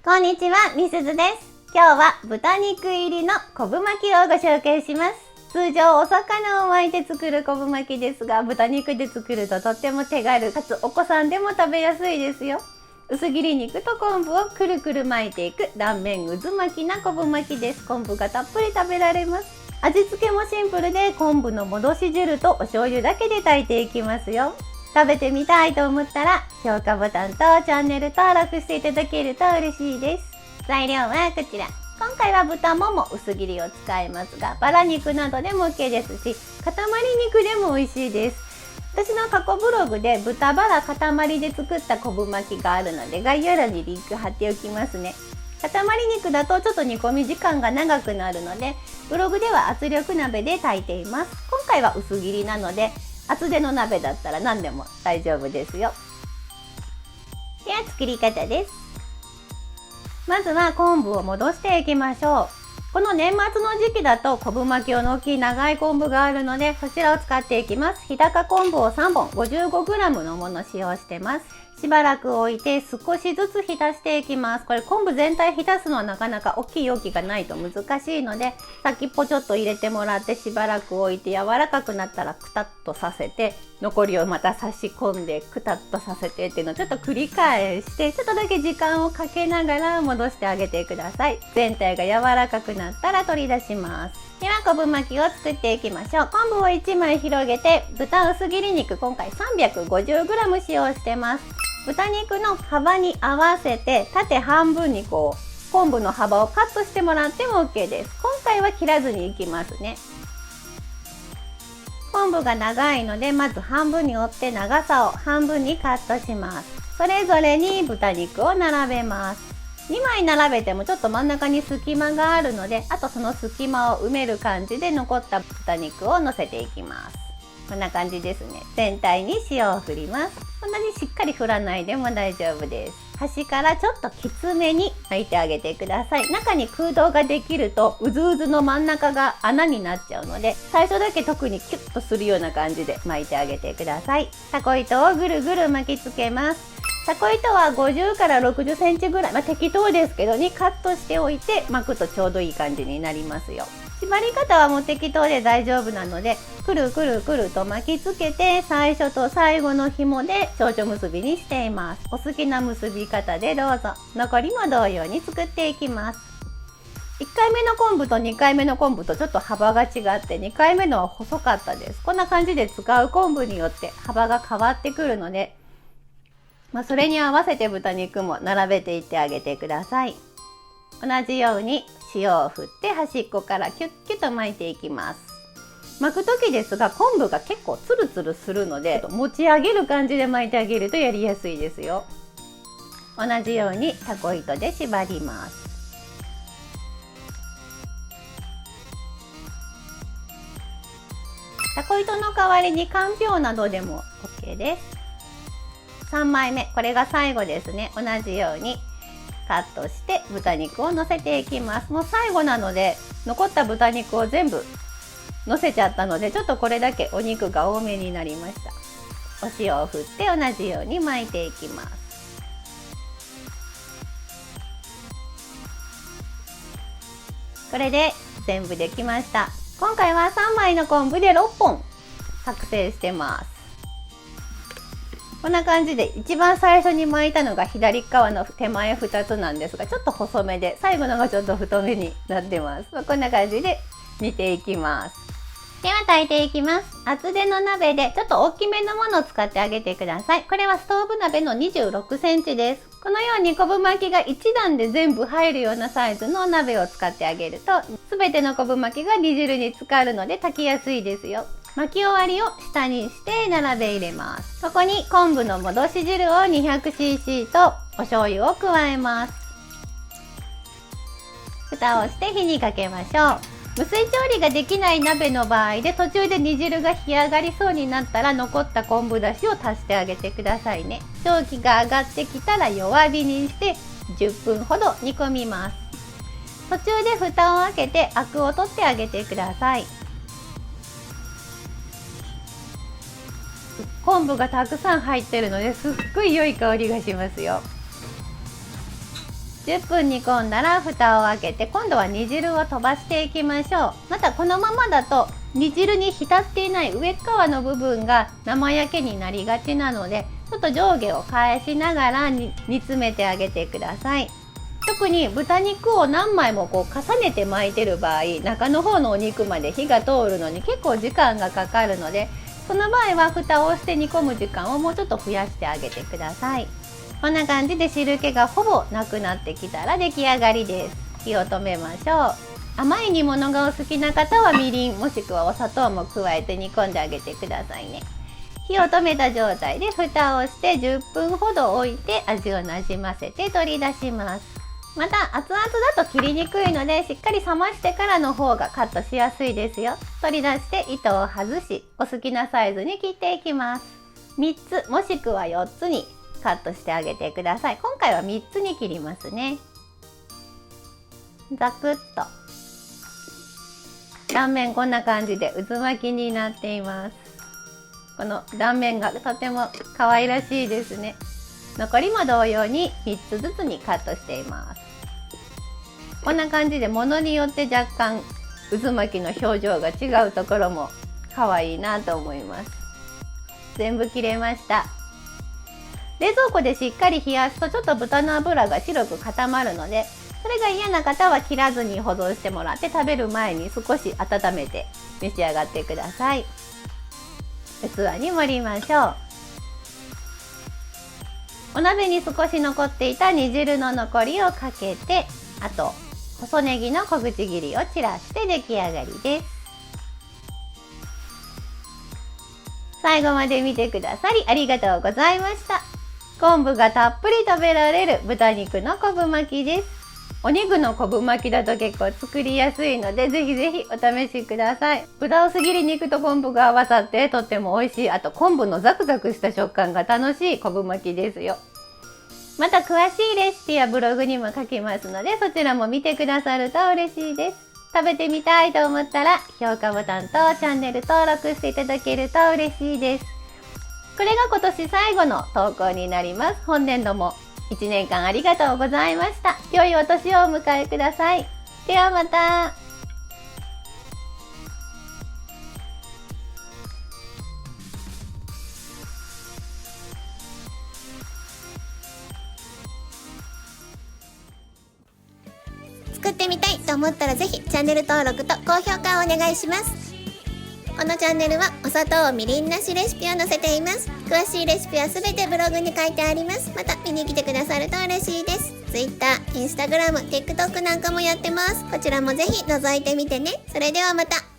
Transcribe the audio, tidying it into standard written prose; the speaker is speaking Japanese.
こんにちは、みすずです。今日は豚肉入りの昆布巻きをご紹介します。通常お魚を巻いて作る昆布巻きですが、豚肉で作るととっても手軽かつお子さんでも食べやすいですよ。薄切り肉と昆布をくるくる巻いていく断面渦巻きな昆布巻きです。昆布がたっぷり食べられます。味付けもシンプルで、昆布の戻し汁とお醤油だけで炊いていきますよ。食べてみたいと思ったら評価ボタンとチャンネル登録していただけると嬉しいです。材料はこちら。今回は豚もも薄切りを使いますが、バラ肉などでも OK ですし、塊肉でも美味しいです。私の過去ブログで豚バラ塊で作った昆布巻きがあるので、概要欄にリンク貼っておきますね。塊肉だとちょっと煮込み時間が長くなるので、ブログでは圧力鍋で炊いています。今回は薄切りなので、厚手の鍋だったら何でも大丈夫ですよ。では作り方です。まずは昆布を戻していきましょう。この年末の時期だと昆布巻き用の大きい長い昆布があるので、そちらを使っていきます。日高昆布を3本 55g のものを使用してます。しばらく置いて少しずつ浸していきます。これ昆布全体浸すのはなかなか大きい容器がないと難しいので、先っぽちょっと入れてもらってしばらく置いて柔らかくなったらクタッとさせて、残りをまた差し込んでクタッとさせてっていうのをちょっと繰り返して、ちょっとだけ時間をかけながら戻してあげてください。全体が柔らかくなったら取り出します。では昆布巻きを作っていきましょう。昆布を1枚広げて、豚薄切り肉今回 350g 使用してます。豚肉の幅に合わせて縦半分に昆布の幅をカットしてもらっても OK です。今回は切らずにいきますね。昆布が長いので、まず半分に折って長さを半分にカットします。それぞれに豚肉を並べます。2枚並べてもちょっと真ん中に隙間があるので、あとその隙間を埋める感じで残った豚肉を乗せていきます。こんな感じですね。全体に塩を振ります。こんなにしっかり振らないでも大丈夫です。端からちょっときつめに巻いてあげてください。中に空洞ができるとうずうずの真ん中が穴になっちゃうので、最初だけ特にキュッとするような感じで巻いてあげてください。タコ糸をぐるぐる巻きつけます。タコ糸は50から60センチぐらい、適当ですけどにカットしておいて巻くとちょうどいい感じになりますよ。縛り方はもう適当で大丈夫なので、くるくるくると巻きつけて、最初と最後の紐で蝶々結びにしています。お好きな結び方でどうぞ。残りも同様に作っていきます。1回目の昆布と2回目の昆布とちょっと幅が違って、2回目のは細かったです。こんな感じで使う昆布によって幅が変わってくるので、それに合わせて豚肉も並べていってあげてください。同じように塩を振って端っこからキュッキュッと巻いていきます。巻く時ですが、昆布が結構ツルツルするので、持ち上げる感じで巻いてあげるとやりやすいですよ。同じようにタコ糸で縛ります。タコ糸の代わりにかんぴょうなどでも OK です。3枚目、これが最後ですね。同じようにカットして豚肉を乗せていきます。もう最後なので、残った豚肉を全部乗せちゃったので、ちょっとこれだけお肉が多めになりました。お塩を振って同じように巻いていきます。これで全部できました。今回は3枚の昆布で6本作成してます。こんな感じで一番最初に巻いたのが左側の手前2つなんですが、ちょっと細めで、最後のがちょっと太めになってます。こんな感じで煮ていきます。では炊いていきます。厚手の鍋でちょっと大きめのものを使ってあげてください。これはストーブ鍋の26センチです。このように昆布巻きが1段で全部入るようなサイズの鍋を使ってあげると、全ての昆布巻きが煮汁に浸かるので炊きやすいですよ。巻き終わりを下にして並べ入れます。ここに昆布の戻し汁を 200cc とお醤油を加えます。蓋をして火にかけましょう。無水調理ができない鍋の場合で、途中で煮汁が干上がりそうになったら、残った昆布だしを足してあげてくださいね。蒸気が上がってきたら弱火にして10分ほど煮込みます。途中で蓋を開けてアクを取ってあげてください。昆布がたくさん入ってるので、すっごい良い香りがしますよ。10分煮込んだら蓋を開けて、今度は煮汁を飛ばしていきましょう。またこのままだと煮汁に浸っていない上側の部分が生焼けになりがちなので、ちょっと上下を返しながら煮詰めてあげてください。特に豚肉を何枚も重ねて巻いてる場合、中の方のお肉まで火が通るのに結構時間がかかるので、その場合は蓋をして煮込む時間をもうちょっと増やしてあげてください。こんな感じで汁気がほぼなくなってきたら出来上がりです。火を止めましょう。甘い煮物がお好きな方はみりんもしくはお砂糖も加えて煮込んであげてくださいね。火を止めた状態で蓋をして10分ほど置いて味をなじませて取り出します。また熱々だと切りにくいので、しっかり冷ましてからの方がカットしやすいですよ。取り出して糸を外し、お好きなサイズに切っていきます。3つもしくは4つにカットしてあげてください。今回は3つに切りますね。ザクッと断面こんな感じで渦巻きになっています。この断面がとても可愛らしいですね。残りも同様に3つずつにカットしています。こんな感じで物によって若干渦巻きの表情が違うところも可愛いなと思います。全部切れました。冷蔵庫でしっかり冷やすとちょっと豚の脂が白く固まるので、それが嫌な方は切らずに保存してもらって、食べる前に少し温めて召し上がってください。器に盛りましょう。お鍋に少し残っていた煮汁の残りをかけて、あと細ネギの小口切りを散らして出来上がりです。最後まで見てくださりありがとうございました。昆布がたっぷり食べられる豚肉の昆布巻きです。お肉の昆布巻きだと結構作りやすいので、ぜひぜひお試しください。豚薄切り肉と昆布が合わさってとっても美味しい、あと昆布のザクザクした食感が楽しい昆布巻きですよ。また詳しいレシピやブログにも書きますので、そちらも見てくださると嬉しいです。食べてみたいと思ったら評価ボタンとチャンネル登録していただけると嬉しいです。これが今年最後の投稿になります。本年度も1年間ありがとうございました。良いお年をお迎えください。ではまた。作ってみたいと思ったらぜひチャンネル登録と高評価をお願いします。このチャンネルはお砂糖みりんなしレシピを載せています。詳しいレシピはすべてブログに書いてあります。また見に来てくださると嬉しいです。Twitter、Instagram、TikTok なんかもやってます。こちらもぜひ覗いてみてね。それではまた。